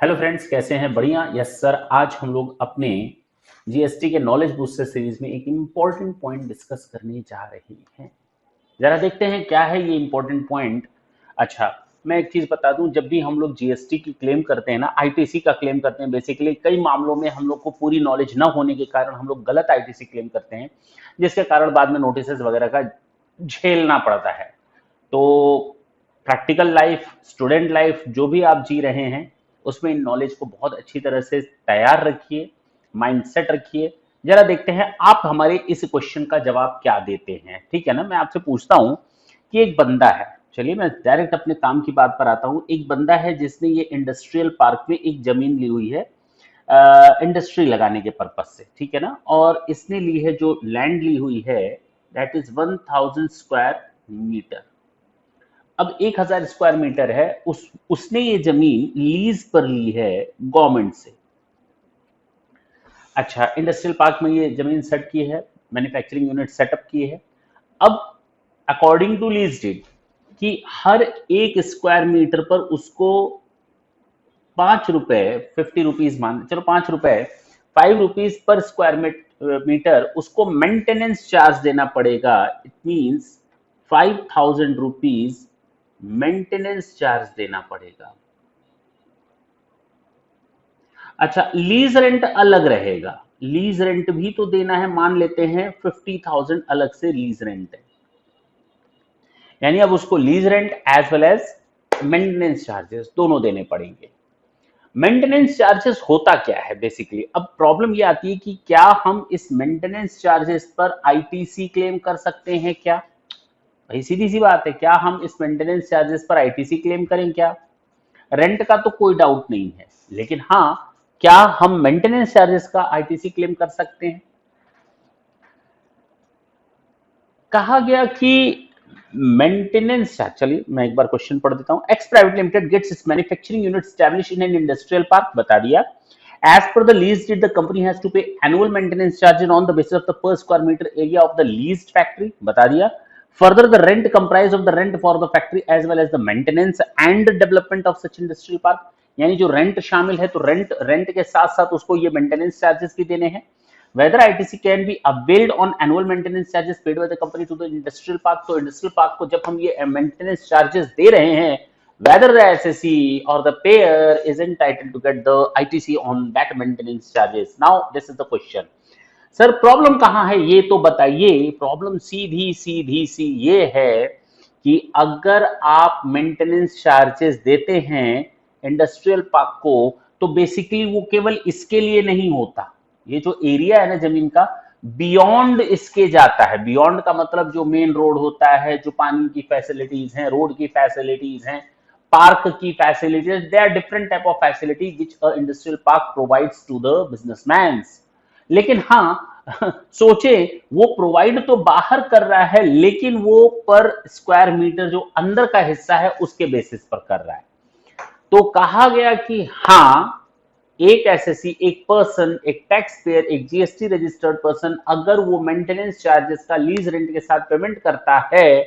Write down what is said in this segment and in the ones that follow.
Hello friends, कैसे हैं? बढ़िया। यस सर, आज हम लोग अपने जीएसटी के नॉलेज बूस्टर सीरीज में एक इम्पॉर्टेंट पॉइंट डिस्कस करने जा रहे हैं। जरा देखते हैं क्या है ये इम्पोर्टेंट पॉइंट। अच्छा, मैं एक चीज बता दूं, जब भी हम लोग जीएसटी की क्लेम करते हैं ना, आईटीसी का क्लेम करते हैं, बेसिकली कई मामलों में हम लोग को पूरी नॉलेज न होने के कारण हम लोग गलत आईटीसी क्लेम करते हैं, जिसके कारण बाद में नोटिस वगैरह का झेलना पड़ता है। तो प्रैक्टिकल लाइफ, स्टूडेंट लाइफ जो भी आप जी रहे हैं, उसमें इन नॉलेज को बहुत अच्छी तरह से तैयार रखिए, माइंडसेट रखिए। जरा देखते हैं आप हमारे इस क्वेश्चन का जवाब क्या देते हैं। ठीक है ना? मैं आपसे पूछता हूं कि एक बंदा है, चलिए मैं डायरेक्ट अपने काम की बात पर आता हूं। एक बंदा है जिसने ये इंडस्ट्रियल पार्क में एक जमीन ली हुई है इंडस्ट्री लगाने के पर्पज से, ठीक है ना? और इसने ली है, जो लैंड ली हुई है, दैट इज 1000 स्क्वायर मीटर। अब 1000 स्क्वायर मीटर है, उसने ये जमीन लीज पर ली है गवर्नमेंट से। अच्छा, इंडस्ट्रियल पार्क में ये जमीन सेट की है, मैन्युफैक्चरिंग यूनिट सेटअप की है। अब अकॉर्डिंग टू लीज डीड कि हर 1 स्क्वायर मीटर पर उसको 5 रुपए, 50 रुपीज मान चलो, 5 रुपए, 5 रुपीज पर स्क्वायर मीटर उसको मेंटेनेंस चार्ज देना पड़ेगा। It means 5000 rupees maintenance charge देना पड़ेगा। अच्छा, लीज रेंट अलग रहेगा। लीज रेंट भी तो देना है, मान लेते हैं 50,000 अलग से लीज रेंट है, यानी अब उसको lease rent as well as maintenance charges दोनों देने पड़ेंगे। मेंटेनेंस चार्जेस होता क्या है बेसिकली? अब प्रॉब्लम ये आती है कि क्या हम इस मेंटेनेंस चार्जेस पर आईटीसी क्लेम कर सकते हैं क्या? भाई सीधी सी बात है, क्या हम इस मेंटेनेंस चार्जेस पर आईटीसी क्लेम करें क्या? रेंट का तो कोई डाउट नहीं है, लेकिन हाँ, क्या हम मेंटेनेंस चार्जेस का आईटीसी क्लेम कर सकते हैं? कहा गया कि मेंटेनेंस चार्ज, चलिए मैं एक बार क्वेश्चन पढ़ देता हूं। X private limited gets its manufacturing unit establish in an industrial park, बता दिया। As per the lease deed, the company has to pay annual maintenance charges on the basis of the per square meter area of the leased factory, बता दिया। Further, the rent comprise of the rent for the factory as well as the maintenance and development of such industrial park, यानी जो rent शामिल है, तो rent के साथ साथ उसको ये मेंटेनेंस चार्जेस भी देने हैं। Whether ITC can be availed on annual maintenance charges paid by the company to the industrial park, तो industrial park को जब हम ये maintenance charges दे रहे हैं, whether the SSE or the payer is entitled to get the ITC on that maintenance charges. Now this is the question. Sir problem कहाँ है ये तो बताइए। प्रॉब्लम सीधी सीधी सी ये है कि अगर आप मेंटेनेंस चार्जेस देते हैं इंडस्ट्रियल पार्क को, तो बेसिकली वो केवल इसके लिए नहीं होता। ये जो एरिया है ना जमीन का, बियॉन्ड इसके जाता है। बियॉन्ड का मतलब जो मेन रोड होता है, जो पानी की फैसिलिटीज हैं, रोड की फैसिलिटीज हैं, पार्क की facilities, they are different type of facility which a industrial park provides to the businessman. लेकिन हाँ, सोचे वो प्रोवाइड तो बाहर कर रहा है, लेकिन वो पर स्क्वायर मीटर जो अंदर का हिस्सा है उसके बेसिस पर कर रहा है। तो कहा गया कि हाँ, एक एसएससी, एक पर्सन, एक टैक्स पेयर, एक जीएसटी रजिस्टर्ड पर्सन, अगर वो मेंटेनेंस चार्जेस का लीज रेंट के साथ पेमेंट करता है,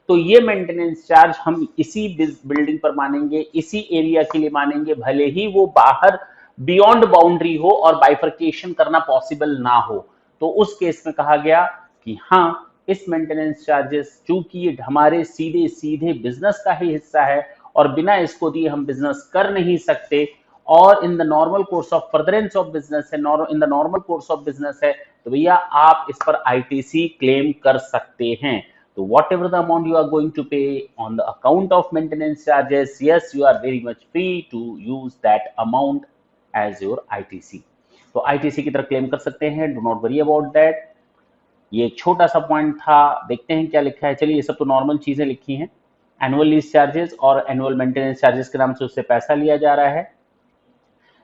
तो ये मेंटेनेंस चार्ज हम इसी बिल्डिंग पर मानेंगे, इसी एरिया के लिए मानेंगे, भले ही वो बाहर बियॉन्ड बाउंड्री हो और बाइफर्केशन करना पॉसिबल ना हो। तो उस केस में कहा गया कि हाँ, इस मेंटेनेंस चार्जेस, चूंकि ये हमारे सीधे सीधे बिजनेस का ही हिस्सा है और बिना इसको दिए हम बिजनेस कर नहीं सकते, और in the normal course of furtherance of business है, in the normal course of business है, तो भैया आप इस पर आईटीसी क्लेम कर सकते हैं। तो whatever the amount you are going to pay on the account of maintenance charges, yes you are very much free to use that amount as your ITC. तो आईटीसी की तरह claim कर सकते हैं, do not worry about that. ये एक छोटा सा पॉइंट था, देखते हैं क्या लिखा है। चलिए, ये सब तो नॉर्मल चीजें लिखी हैं। एनुअल लीज चार्जेस और एनुअल मेंटेनेंस चार्जेस के नाम से उससे पैसा लिया जा रहा है।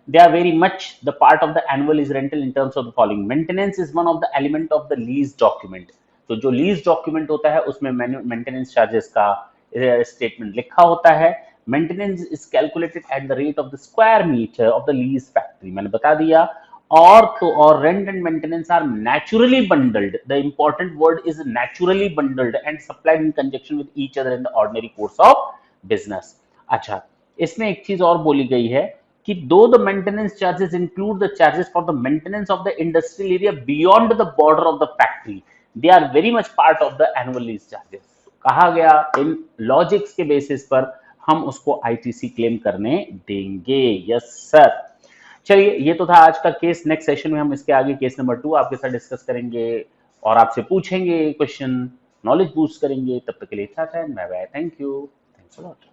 They are very much the part of the annual lease rental in terms of the following. Maintenance is one of the element of the lease document. तो जो लीज डॉक्यूमेंट होता है उसमें मेंटेनेंस चार्जेस का स्टेटमेंट लिखा होता है। Maintenance is calculated at the rate of the square metre of the lease factory, मैंने बता दिया। और rent and maintenance are naturally bundled, the important word is naturally bundled and supplied in conjunction with each other in the ordinary course of business. अच्छा, इसमें एक चीज और बोली गई है कि दो the maintenance charges include the charges for the maintenance of the industrial area beyond the border of the factory, they are very much part of the annual lease charges. कहा गया इन लॉजिक्स के बेसिस पर हम उसको ITC claim करने देंगे। Yes sir. चलिए, ये तो था आज का केस। नेक्स्ट सेशन में हम इसके आगे केस नंबर 2 आपके साथ डिस्कस करेंगे और आपसे पूछेंगे क्वेश्चन, नॉलेज बूस्ट करेंगे। तब तक के लिए इतना time, bye bye, thank you, thanks a lot.